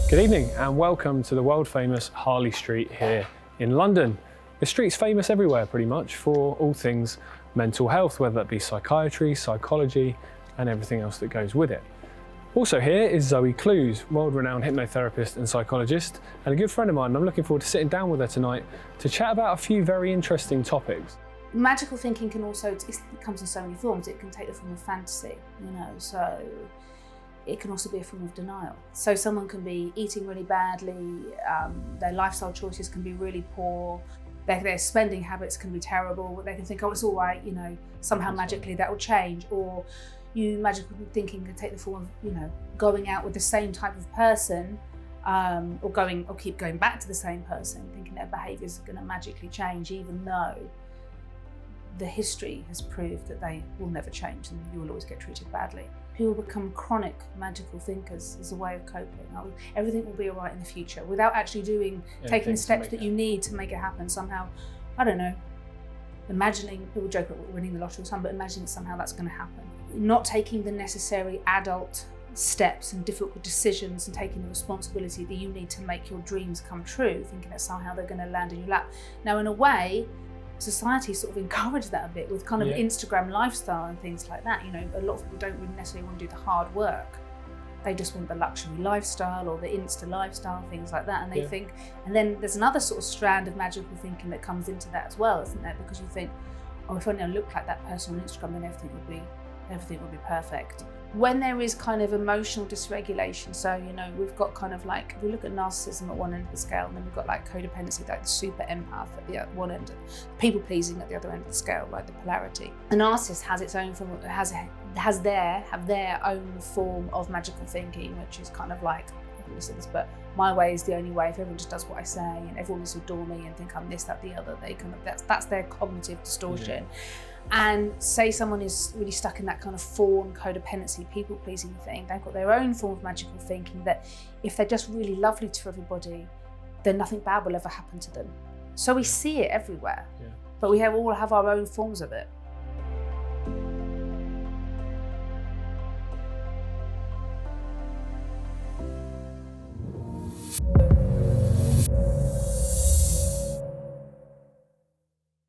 Good evening and welcome to the world famous Harley Street here in London. The street's famous everywhere pretty much for all things mental health, whether that be psychiatry, psychology and everything else that goes with it. Also here is Zoe Clews, world-renowned hypnotherapist and psychologist and a good friend of mine. I'm looking forward to sitting down with her tonight to chat about a few very interesting topics. Magical thinking can also, it comes in so many forms. It can take the form of fantasy, so it can also be a form of denial. So someone can be eating really badly, their lifestyle choices can be really poor, their spending habits can be terrible, they can think, oh, it's all right, somehow magically that will change. Or magical thinking can take the form of, going out with the same type of person, or keep going back to the same person, thinking their behaviours are going to magically change, even though the history has proved that they will never change and you will always get treated badly. People become chronic magical thinkers as a way of coping. Everything will be all right in the future without actually taking the steps that you need to make it happen. Somehow, I don't know, imagining, people joke about winning the lottery or something, but imagining somehow that's going to happen. Not taking the necessary adult steps and difficult decisions and taking the responsibility that you need to make your dreams come true, thinking that somehow they're going to land in your lap. Now, in a way, society sort of encouraged that a bit with kind of Instagram lifestyle and things like that. A lot of people don't really necessarily want to do the hard work. They just want the luxury lifestyle or the Insta lifestyle, things like that. And they think, and then there's another sort of strand of magical thinking that comes into that as well, isn't there? Because you think, oh, if only I look like that person on Instagram, then everything will be perfect. When there is kind of emotional dysregulation, so we've got kind of like, if we look at narcissism at one end of the scale, and then we've got like codependency, like the super empath at the one end, people pleasing at the other end of the scale, like the polarity. A narcissist has its own form, have their own form of magical thinking, which is kind of like, listens, but my way is the only way. If everyone just does what I say and everyone will adore me and think I'm this, that, the other, they kind of that's their cognitive distortion. And say someone is really stuck in that kind of fawn codependency, people-pleasing thing, they've got their own form of magical thinking that if they're just really lovely to everybody, then nothing bad will ever happen to them. So we see it everywhere, but we all have our own forms of it.